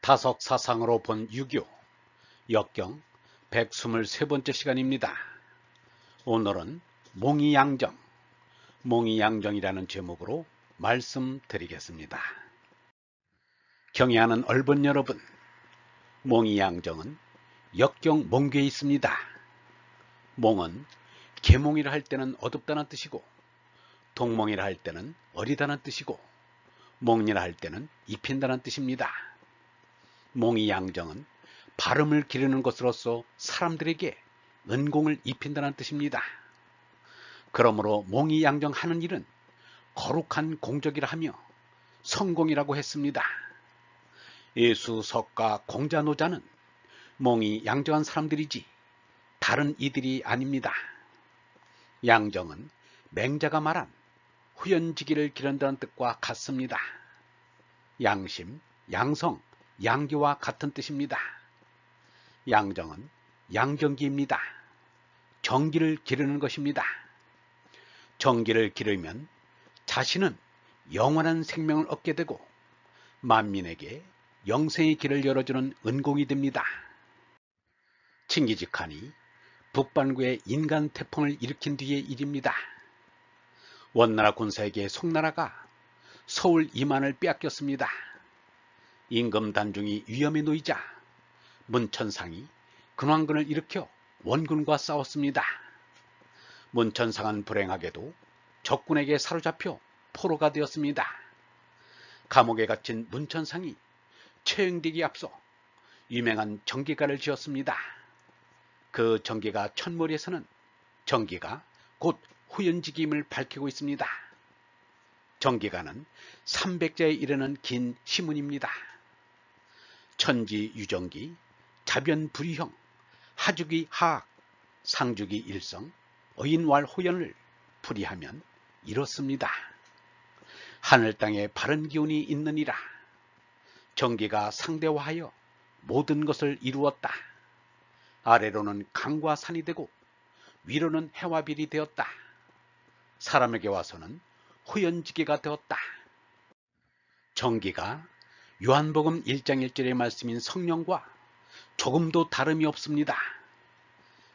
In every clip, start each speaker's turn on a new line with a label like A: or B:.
A: 다석사상으로 본 유교, 역경 123번째 시간입니다. 오늘은 몽이양정, 몽이양정이라는 제목으로 말씀드리겠습니다. 경애하는 얼본 여러분, 몽이양정은 역경 몽괴에 있습니다. 몽은 계몽이라 할 때는 어둡다는 뜻이고, 동몽이라 할 때는 어리다는 뜻이고, 몽이라 할 때는 입힌다는 뜻입니다. 몽이양정은 발음을 기르는 것으로서 사람들에게 은공을 입힌다는 뜻입니다. 그러므로 몽이양정하는 일은 거룩한 공적이라 하며 성공이라고 했습니다. 예수, 석가, 공자, 노자는 몽이양정한 사람들이지 다른 이들이 아닙니다. 양정은 맹자가 말한 후연지기를 기른다는 뜻과 같습니다. 양심, 양성, 양기와 같은 뜻입니다. 양정은 양정기입니다. 정기를 기르는 것입니다. 정기를 기르면 자신은 영원한 생명을 얻게 되고 만민에게 영생의 길을 열어주는 은공이 됩니다. 칭기즈칸이 북반구에 인간 태풍을 일으킨 뒤의 일입니다. 원나라 군사에게 송나라가 서울 이만을 빼앗겼습니다. 임금 단중이 위험에 놓이자 문천상이 근황군을 일으켜 원군과 싸웠습니다. 문천상은 불행하게도 적군에게 사로잡혀 포로가 되었습니다. 감옥에 갇힌 문천상이 처형되기에 앞서 유명한 정기가를 지었습니다. 그 정기가 첫머리에서는 정기가 곧 후연지기임을 밝히고 있습니다. 정기가는 300자에 이르는 긴 시문입니다. 천지 유정기, 자변불이형, 하주기 하악, 상주기 일성, 어인왈 호연을 풀이하면 이렇습니다. 하늘 땅에 바른 기운이 있느니라. 정기가 상대화하여 모든 것을 이루었다. 아래로는 강과 산이 되고 위로는 해와 별이 되었다. 사람에게 와서는 후연지기가 되었다. 정기가 요한복음 1장 1절의 말씀인 성령과 조금도 다름이 없습니다.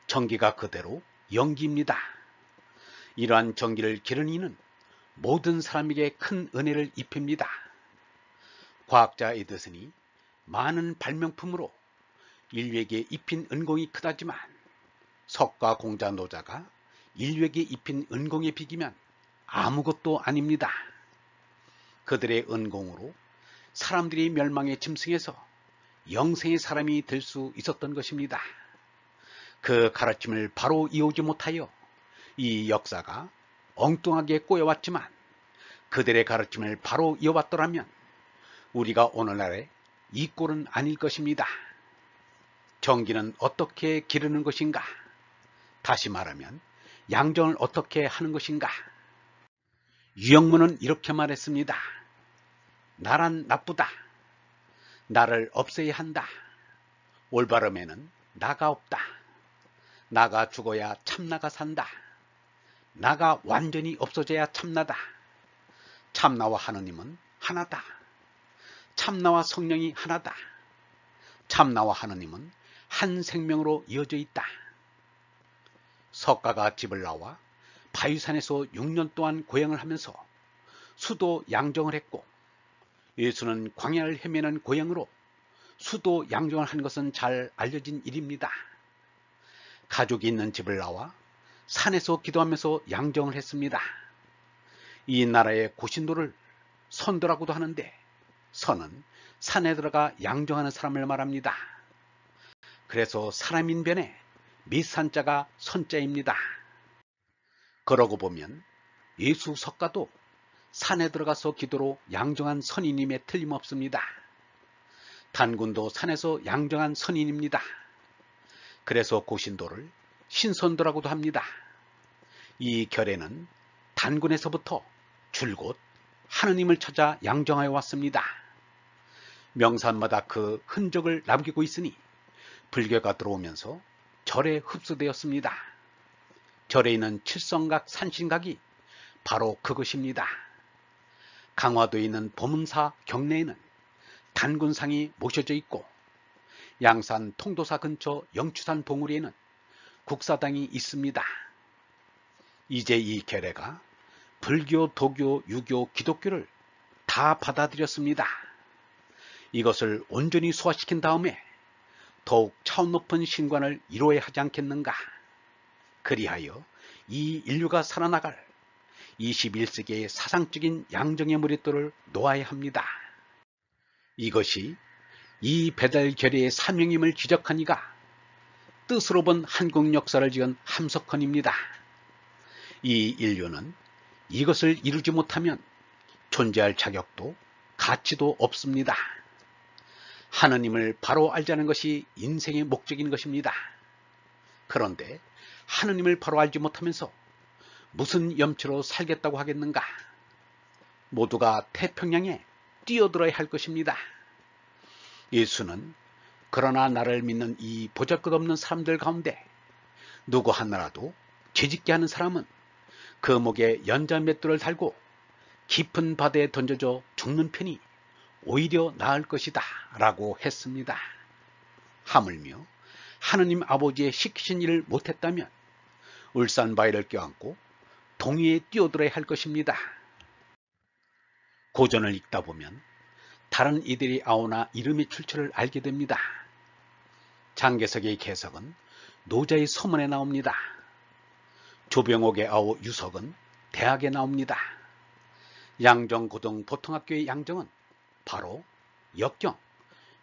A: 정기가 그대로 영기입니다. 이러한 정기를 기른 이는 모든 사람에게 큰 은혜를 입힙니다. 과학자 에디슨이 많은 발명품으로 인류에게 입힌 은공이 크다지만 석가, 공자, 노자가 인류에게 입힌 은공에 비기면 아무것도 아닙니다. 그들의 은공으로 사람들이 멸망에 짐승해서 영생의 사람이 될 수 있었던 것입니다. 그 가르침을 바로 이어오지 못하여 이 역사가 엉뚱하게 꼬여왔지만 그들의 가르침을 바로 이어왔더라면 우리가 오늘날의 이 꼴은 아닐 것입니다. 정기는 어떻게 기르는 것인가? 다시 말하면 양정을 어떻게 하는 것인가? 유영문은 이렇게 말했습니다. 나란 나쁘다. 나를 없애야 한다. 올바름에는 나가 없다. 나가 죽어야 참나가 산다. 나가 완전히 없어져야 참나다. 참나와 하느님은 하나다. 참나와 성령이 하나다. 참나와 하느님은 한 생명으로 이어져 있다. 석가가 집을 나와 바위산에서 6년 동안 고행을 하면서 수도 양정을 했고 예수는 광야를 헤매는 고행으로 수도 양정을 한 것은 잘 알려진 일입니다. 가족이 있는 집을 나와 산에서 기도하면서 양정을 했습니다. 이 나라의 고신도를 선도라고도 하는데 선은 산에 들어가 양정하는 사람을 말합니다. 그래서 사람인 변에 미산자가 선자입니다. 그러고 보면 예수 석가도 산에 들어가서 기도로 양정한 선인임에 틀림없습니다. 단군도 산에서 양정한 선인입니다. 그래서 고신도를 신선도라고도 합니다. 이 결에는 단군에서부터 줄곧 하느님을 찾아 양정하여 왔습니다. 명산마다 그 흔적을 남기고 있으니 불교가 들어오면서 절에 흡수되었습니다. 절에 있는 칠성각, 산신각이 바로 그것입니다. 강화도에 있는 보문사 경내에는 단군상이 모셔져 있고 양산 통도사 근처 영추산 봉우리에는 국사당이 있습니다. 이제 이 계례가 불교, 도교, 유교, 기독교를 다 받아들였습니다. 이것을 온전히 소화시킨 다음에 더욱 차원 높은 신관을 이루어야 하지 않겠는가. 그리하여 이 인류가 살아나갈 21세기의 사상적인 양정의 머릿돌을 놓아야 합니다. 이것이 이 배달 결의의 사명임을 지적한 이가 뜻으로 본 한국 역사를 지은 함석헌입니다. 이 인류는 이것을 이루지 못하면 존재할 자격도 가치도 없습니다. 하느님을 바로 알자는 것이 인생의 목적인 것입니다. 그런데 하느님을 바로 알지 못하면서 무슨 염치로 살겠다고 하겠는가? 모두가 태평양에 뛰어들어야 할 것입니다. 예수는 그러나 나를 믿는 이 보잘것없는 사람들 가운데 누구 하나라도 죄짓게 하는 사람은 그 목에 연자맷돌을 달고 깊은 바다에 던져져 죽는 편이 오히려 나을 것이다 라고 했습니다. 하물며 하느님 아버지의 시키신 일을 못했다면 울산바위를 껴안고 동해에 뛰어들어야 할 것입니다. 고전을 읽다 보면 다른 이들이 아오나 이름의 출처를 알게 됩니다. 장개석의 개석은 노자의 서문에 나옵니다. 조병옥의 아오 유석은 대학에 나옵니다. 양정고등 보통학교의 양정은 바로 역경,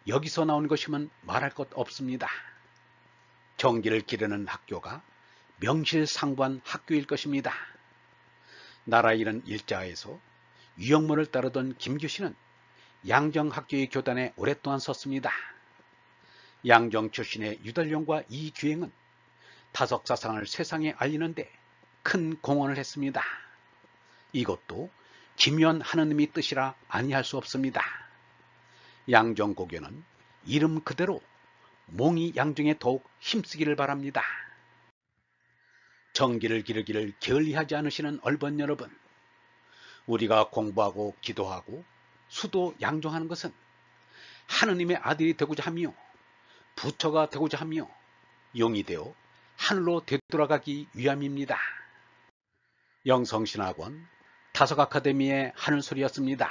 A: 여기서 나온 것이면 말할 것 없습니다. 정기를 기르는 학교가 명실상부한 학교일 것입니다. 나라 잃은 일자에서 유영모를 따르던 김규신은 양정학교의 교단에 오랫동안 섰습니다. 양정 출신의 유달룡과 이규행은 다석사상을 세상에 알리는데 큰 공헌을 했습니다. 이것도 기묘한 하느님의 뜻이라 아니할 수 없습니다. 양정고교는 이름 그대로 몽이 양정에 더욱 힘쓰기를 바랍니다. 정기를 기르기를 게을리하지 않으시는 얼번 여러분, 우리가 공부하고 기도하고 수도 양정하는 것은 하느님의 아들이 되고자 하며 부처가 되고자 하며 용이 되어 하늘로 되돌아가기 위함입니다. 영성신학원 다석아카데미의 하늘소리였습니다.